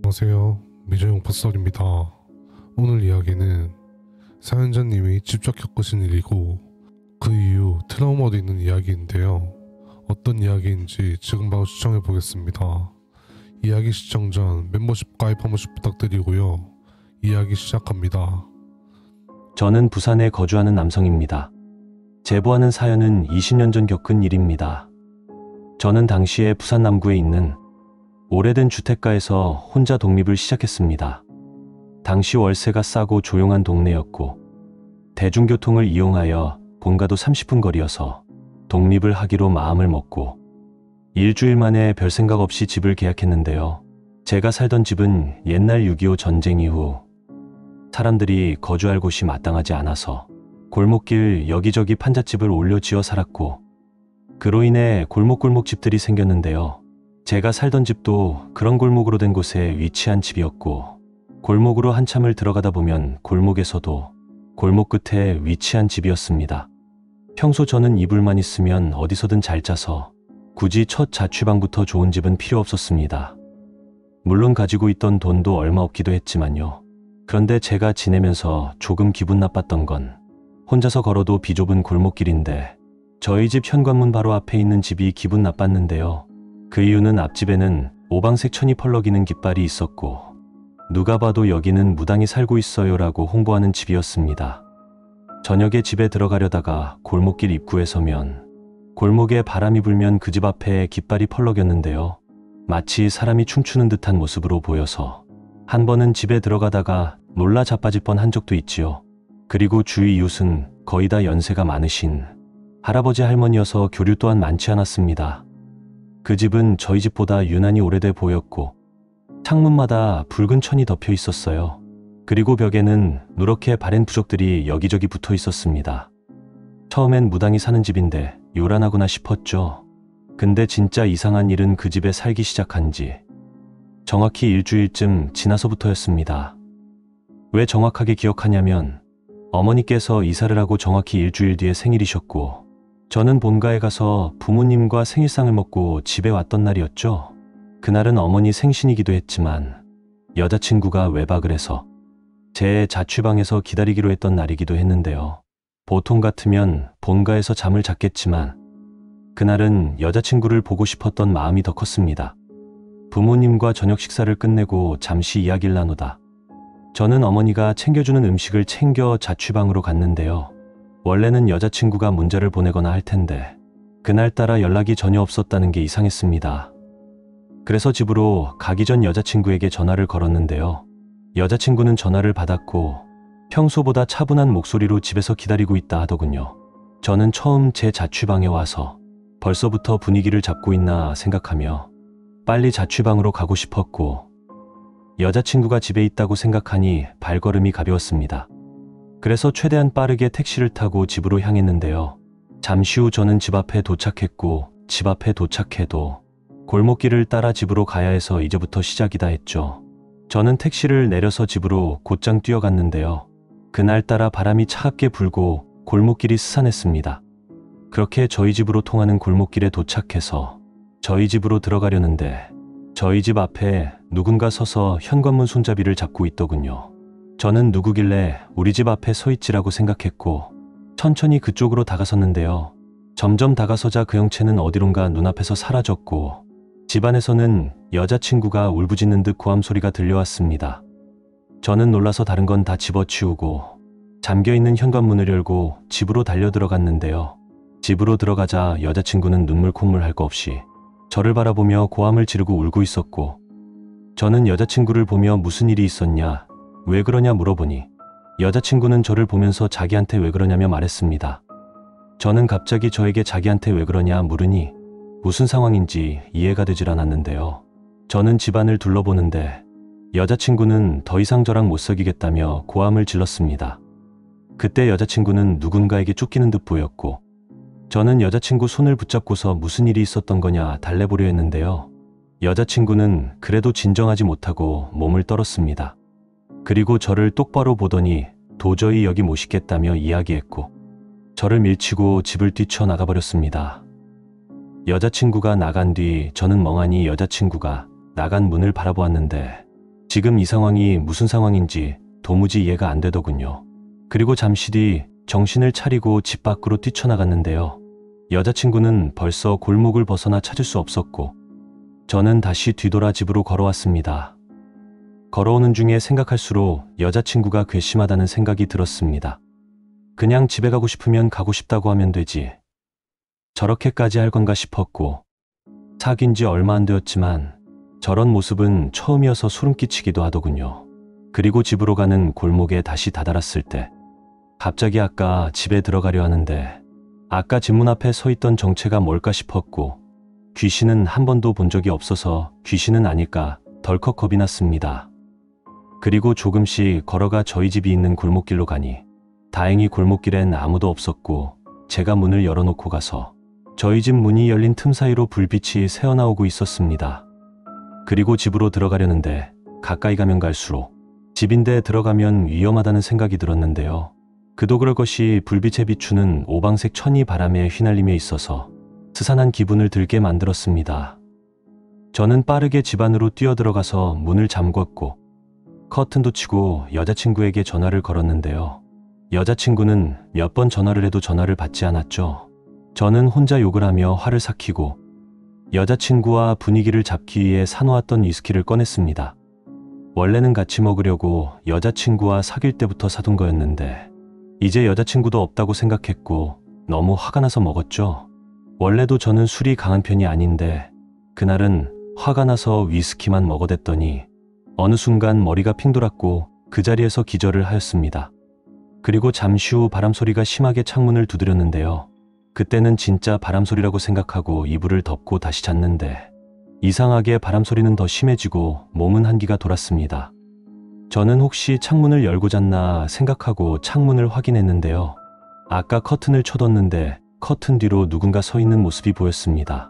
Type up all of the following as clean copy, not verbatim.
안녕하세요. 미저용 팟썰입니다. 오늘 이야기는 사연자님이 직접 겪으신 일이고 그 이후 트라우마도 있는 이야기인데요. 어떤 이야기인지 지금 바로 시청해보겠습니다. 이야기 시청 전 멤버십 가입 한 번씩 부탁드리고요. 이야기 시작합니다. 저는 부산에 거주하는 남성입니다. 제보하는 사연은 20년 전 겪은 일입니다. 저는 당시에 부산 남구에 있는 오래된 주택가에서 혼자 독립을 시작했습니다. 당시 월세가 싸고 조용한 동네였고 대중교통을 이용하여 본가도 30분 거리여서 독립을 하기로 마음을 먹고 일주일 만에 별 생각 없이 집을 계약했는데요. 제가 살던 집은 옛날 6.25 전쟁 이후 사람들이 거주할 곳이 마땅하지 않아서 골목길 여기저기 판잣집을 올려 지어 살았고 그로 인해 골목골목 집들이 생겼는데요. 제가 살던 집도 그런 골목으로 된 곳에 위치한 집이었고 골목으로 한참을 들어가다 보면 골목에서도 골목 끝에 위치한 집이었습니다. 평소 저는 이불만 있으면 어디서든 잘 자서 굳이 첫 자취방부터 좋은 집은 필요 없었습니다. 물론 가지고 있던 돈도 얼마 없기도 했지만요. 그런데 제가 지내면서 조금 기분 나빴던 건 혼자서 걸어도 비좁은 골목길인데 저희 집 현관문 바로 앞에 있는 집이 기분 나빴는데요. 그 이유는 앞집에는 오방색 천이 펄럭이는 깃발이 있었고 누가 봐도 여기는 무당이 살고 있어요 라고 홍보하는 집이었습니다. 저녁에 집에 들어가려다가 골목길 입구에 서면 골목에 바람이 불면 그 집 앞에 깃발이 펄럭였는데요. 마치 사람이 춤추는 듯한 모습으로 보여서 한 번은 집에 들어가다가 놀라 자빠질 뻔한 적도 있지요. 그리고 주위 이웃은 거의 다 연세가 많으신 할아버지 할머니여서 교류 또한 많지 않았습니다. 그 집은 저희 집보다 유난히 오래돼 보였고 창문마다 붉은 천이 덮여 있었어요. 그리고 벽에는 누렇게 바랜 부적들이 여기저기 붙어 있었습니다. 처음엔 무당이 사는 집인데 요란하구나 싶었죠. 근데 진짜 이상한 일은 그 집에 살기 시작한 지 정확히 일주일쯤 지나서부터였습니다. 왜 정확하게 기억하냐면 어머니께서 이사를 하고 정확히 일주일 뒤에 생일이셨고 저는 본가에 가서 부모님과 생일상을 먹고 집에 왔던 날이었죠. 그날은 어머니 생신이기도 했지만 여자친구가 외박을 해서 제 자취방에서 기다리기로 했던 날이기도 했는데요. 보통 같으면 본가에서 잠을 잤겠지만 그날은 여자친구를 보고 싶었던 마음이 더 컸습니다. 부모님과 저녁 식사를 끝내고 잠시 이야기를 나누다 저는 어머니가 챙겨주는 음식을 챙겨 자취방으로 갔는데요. 원래는 여자친구가 문자를 보내거나 할 텐데 그날따라 연락이 전혀 없었다는 게 이상했습니다. 그래서 집으로 가기 전 여자친구에게 전화를 걸었는데요. 여자친구는 전화를 받았고 평소보다 차분한 목소리로 집에서 기다리고 있다 하더군요. 저는 처음 제 자취방에 와서 벌써부터 분위기를 잡고 있나 생각하며 빨리 자취방으로 가고 싶었고 여자친구가 집에 있다고 생각하니 발걸음이 가벼웠습니다. 그래서 최대한 빠르게 택시를 타고 집으로 향했는데요. 잠시 후 저는 집 앞에 도착했고 집 앞에 도착해도 골목길을 따라 집으로 가야 해서 이제부터 시작이다 했죠. 저는 택시를 내려서 집으로 곧장 뛰어갔는데요. 그날따라 바람이 차갑게 불고 골목길이 스산했습니다. 그렇게 저희 집으로 통하는 골목길에 도착해서 저희 집으로 들어가려는데 저희 집 앞에 누군가 서서 현관문 손잡이를 잡고 있더군요. 저는 누구길래 우리 집 앞에 서 있지라고 생각했고 천천히 그쪽으로 다가섰는데요. 점점 다가서자 그 형체는 어디론가 눈앞에서 사라졌고 집안에서는 여자친구가 울부짖는 듯 고함 소리가 들려왔습니다. 저는 놀라서 다른 건 다 집어치우고 잠겨있는 현관문을 열고 집으로 달려들어갔는데요. 집으로 들어가자 여자친구는 눈물 콧물 할 거 없이 저를 바라보며 고함을 지르고 울고 있었고 저는 여자친구를 보며 무슨 일이 있었냐, 왜 그러냐 물어보니 여자친구는 저를 보면서 자기한테 왜 그러냐며 말했습니다. 저는 갑자기 저에게 자기한테 왜 그러냐 물으니 무슨 상황인지 이해가 되질 않았는데요. 저는 집안을 둘러보는데 여자친구는 더 이상 저랑 못 사귀겠다며 고함을 질렀습니다. 그때 여자친구는 누군가에게 쫓기는 듯 보였고 저는 여자친구 손을 붙잡고서 무슨 일이 있었던 거냐 달래보려 했는데요. 여자친구는 그래도 진정하지 못하고 몸을 떨었습니다. 그리고 저를 똑바로 보더니 도저히 여기 못 있겠다며 이야기했고 저를 밀치고 집을 뛰쳐나가버렸습니다. 여자친구가 나간 뒤 저는 멍하니 여자친구가 나간 문을 바라보았는데 지금 이 상황이 무슨 상황인지 도무지 이해가 안 되더군요. 그리고 잠시 뒤 정신을 차리고 집 밖으로 뛰쳐나갔는데요. 여자친구는 벌써 골목을 벗어나 찾을 수 없었고 저는 다시 뒤돌아 집으로 걸어왔습니다. 걸어오는 중에 생각할수록 여자친구가 괘씸하다는 생각이 들었습니다. 그냥 집에 가고 싶으면 가고 싶다고 하면 되지. 저렇게까지 할 건가 싶었고 사귄 지 얼마 안 되었지만 저런 모습은 처음이어서 소름 끼치기도 하더군요. 그리고 집으로 가는 골목에 다시 다다랐을 때 갑자기 아까 집에 들어가려 하는데 아까 집 문 앞에 서 있던 정체가 뭘까 싶었고 귀신은 한 번도 본 적이 없어서 귀신은 아닐까 덜컥 겁이 났습니다. 그리고 조금씩 걸어가 저희 집이 있는 골목길로 가니 다행히 골목길엔 아무도 없었고 제가 문을 열어놓고 가서 저희 집 문이 열린 틈 사이로 불빛이 새어나오고 있었습니다. 그리고 집으로 들어가려는데 가까이 가면 갈수록 집인데 들어가면 위험하다는 생각이 들었는데요. 그도 그럴 것이 불빛에 비추는 오방색 천이 바람에 휘날리며 있어서 스산한 기분을 들게 만들었습니다. 저는 빠르게 집 안으로 뛰어들어가서 문을 잠궜고 커튼도 치고 여자친구에게 전화를 걸었는데요. 여자친구는 몇 번 전화를 해도 전화를 받지 않았죠. 저는 혼자 욕을 하며 화를 삭히고 여자친구와 분위기를 잡기 위해 사놓았던 위스키를 꺼냈습니다. 원래는 같이 먹으려고 여자친구와 사귈 때부터 사둔 거였는데 이제 여자친구도 없다고 생각했고 너무 화가 나서 먹었죠. 원래도 저는 술이 강한 편이 아닌데 그날은 화가 나서 위스키만 먹어댔더니 어느 순간 머리가 핑 돌았고 그 자리에서 기절을 하였습니다. 그리고 잠시 후 바람소리가 심하게 창문을 두드렸는데요. 그때는 진짜 바람소리라고 생각하고 이불을 덮고 다시 잤는데 이상하게 바람소리는 더 심해지고 몸은 한기가 돌았습니다. 저는 혹시 창문을 열고 잤나 생각하고 창문을 확인했는데요. 아까 커튼을 쳐뒀는데 커튼 뒤로 누군가 서 있는 모습이 보였습니다.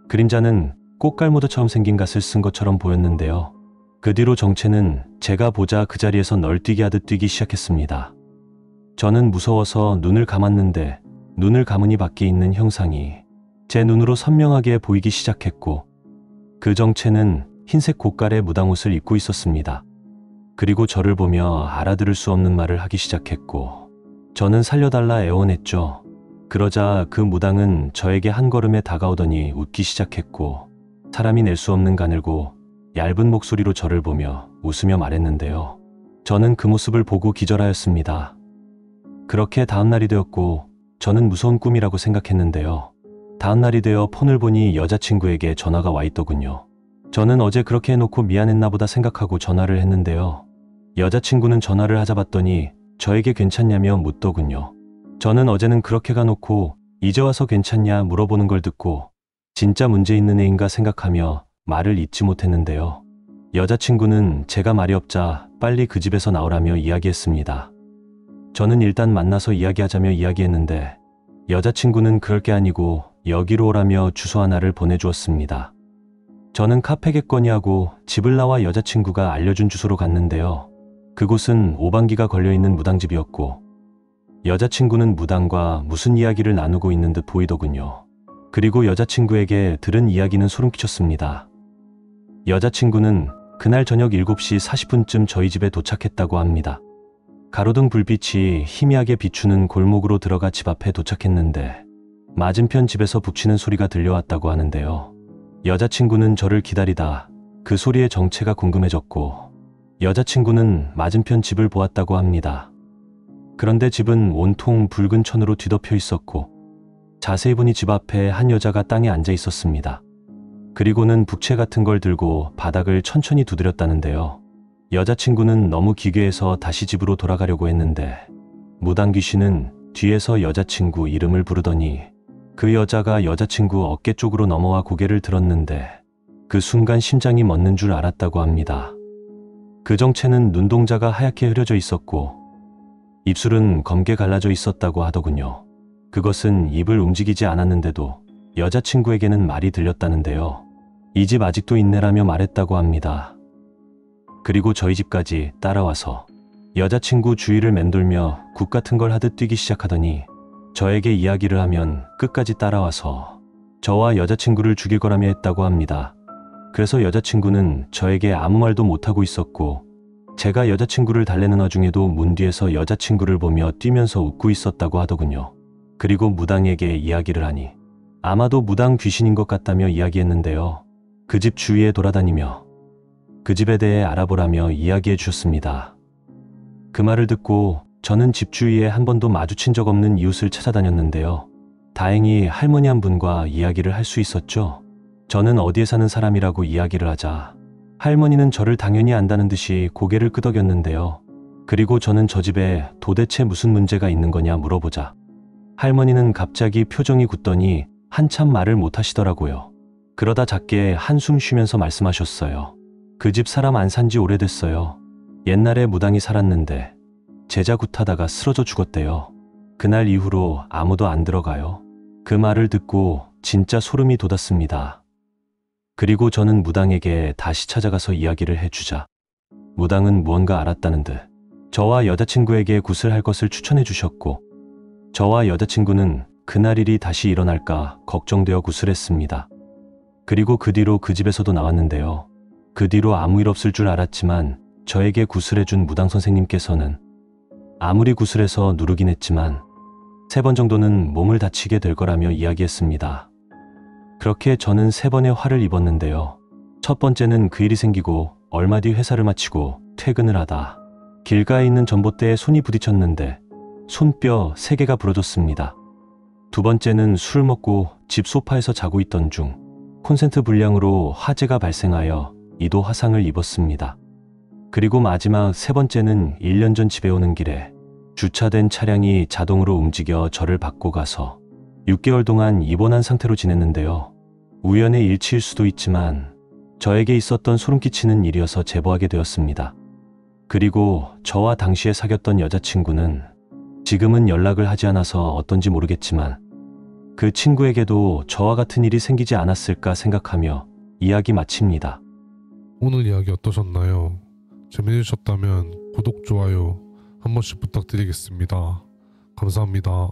그림자는 꽃갈무드처럼 생긴 갓을 쓴 것처럼 보였는데요. 그 뒤로 정체는 제가 보자 그 자리에서 널뛰기 하듯 뛰기 시작했습니다. 저는 무서워서 눈을 감았는데 눈을 감으니 밖에 있는 형상이 제 눈으로 선명하게 보이기 시작했고 그 정체는 흰색 고깔의 무당옷을 입고 있었습니다. 그리고 저를 보며 알아들을 수 없는 말을 하기 시작했고 저는 살려달라 애원했죠. 그러자 그 무당은 저에게 한 걸음에 다가오더니 웃기 시작했고 사람이 낼 수 없는 가늘고 얇은 목소리로 저를 보며 웃으며 말했는데요. 저는 그 모습을 보고 기절하였습니다. 그렇게 다음날이 되었고 저는 무서운 꿈이라고 생각했는데요. 다음날이 되어 폰을 보니 여자친구에게 전화가 와 있더군요. 저는 어제 그렇게 해놓고 미안했나 보다 생각하고 전화를 했는데요. 여자친구는 전화를 하자 봤더니 저에게 괜찮냐며 묻더군요. 저는 어제는 그렇게 가놓고 이제 와서 괜찮냐 물어보는 걸 듣고 진짜 문제 있는 애인가 생각하며 말을 잇지 못했는데요. 여자친구는 제가 말이 없자 빨리 그 집에서 나오라며 이야기했습니다. 저는 일단 만나서 이야기하자며 이야기했는데 여자친구는 그럴 게 아니고 여기로 오라며 주소 하나를 보내주었습니다. 저는 카페겠거니 하고 집을 나와 여자친구가 알려준 주소로 갔는데요. 그곳은 오방기가 걸려있는 무당집이었고 여자친구는 무당과 무슨 이야기를 나누고 있는 듯 보이더군요. 그리고 여자친구에게 들은 이야기는 소름 끼쳤습니다. 여자친구는 그날 저녁 7시 40분쯤 저희 집에 도착했다고 합니다. 가로등 불빛이 희미하게 비추는 골목으로 들어가 집 앞에 도착했는데 맞은편 집에서 북치는 소리가 들려왔다고 하는데요. 여자친구는 저를 기다리다 그 소리의 정체가 궁금해졌고 여자친구는 맞은편 집을 보았다고 합니다. 그런데 집은 온통 붉은 천으로 뒤덮여 있었고 자세히 보니 집 앞에 한 여자가 땅에 앉아 있었습니다. 그리고는 북채 같은 걸 들고 바닥을 천천히 두드렸다는데요. 여자친구는 너무 기괴해서 다시 집으로 돌아가려고 했는데 무당 귀신은 뒤에서 여자친구 이름을 부르더니 그 여자가 여자친구 어깨 쪽으로 넘어와 고개를 들었는데 그 순간 심장이 멎는 줄 알았다고 합니다. 그 정체는 눈동자가 하얗게 흐려져 있었고 입술은 검게 갈라져 있었다고 하더군요. 그것은 입을 움직이지 않았는데도 여자친구에게는 말이 들렸다는데요. 이 집 아직도 있네라며 말했다고 합니다. 그리고 저희 집까지 따라와서 여자친구 주위를 맴돌며 국 같은 걸 하듯 뛰기 시작하더니 저에게 이야기를 하면 끝까지 따라와서 저와 여자친구를 죽일 거라며 했다고 합니다. 그래서 여자친구는 저에게 아무 말도 못하고 있었고 제가 여자친구를 달래는 와중에도 문 뒤에서 여자친구를 보며 뛰면서 웃고 있었다고 하더군요. 그리고 무당에게 이야기를 하니 아마도 무당 귀신인 것 같다며 이야기했는데요. 그 집 주위에 돌아다니며 그 집에 대해 알아보라며 이야기해 주셨습니다. 그 말을 듣고 저는 집 주위에 한 번도 마주친 적 없는 이웃을 찾아다녔는데요. 다행히 할머니 한 분과 이야기를 할 수 있었죠. 저는 어디에 사는 사람이라고 이야기를 하자 할머니는 저를 당연히 안다는 듯이 고개를 끄덕였는데요. 그리고 저는 저 집에 도대체 무슨 문제가 있는 거냐 물어보자 할머니는 갑자기 표정이 굳더니 한참 말을 못 하시더라고요. 그러다 작게 한숨 쉬면서 말씀하셨어요. 그 집 사람 안 산지 오래됐어요. 옛날에 무당이 살았는데 제자 굿하다가 쓰러져 죽었대요. 그날 이후로 아무도 안 들어가요. 그 말을 듣고 진짜 소름이 돋았습니다. 그리고 저는 무당에게 다시 찾아가서 이야기를 해주자 무당은 무언가 알았다는 듯 저와 여자친구에게 굿을 할 것을 추천해 주셨고 저와 여자친구는 그날 일이 다시 일어날까 걱정되어 굿을 했습니다. 그리고 그 뒤로 그 집에서도 나왔는데요. 그 뒤로 아무 일 없을 줄 알았지만 저에게 굿을 해준 무당 선생님께서는 아무리 굿을 해서 누르긴 했지만 3번 정도는 몸을 다치게 될 거라며 이야기했습니다. 그렇게 저는 3번의 화를 입었는데요. 첫 번째는 그 일이 생기고 얼마 뒤 회사를 마치고 퇴근을 하다 길가에 있는 전봇대에 손이 부딪혔는데 손뼈 3개가 부러졌습니다. 두 번째는 술을 먹고 집 소파에서 자고 있던 중 콘센트 불량으로 화재가 발생하여 이도 화상을 입었습니다. 그리고 마지막 3번째는 1년 전 집에 오는 길에 주차된 차량이 자동으로 움직여 저를 받고 가서 6개월 동안 입원한 상태로 지냈는데요. 우연의 일치일 수도 있지만 저에게 있었던 소름 끼치는 일이어서 제보하게 되었습니다. 그리고 저와 당시에 사귀었던 여자친구는 지금은 연락을 하지 않아서 어떤지 모르겠지만 그 친구에게도 저와 같은 일이 생기지 않았을까 생각하며 이야기 마칩니다. 오늘 이야기 어떠셨나요? 재미있으셨다면 구독, 좋아요 한 번씩 부탁드리겠습니다. 감사합니다.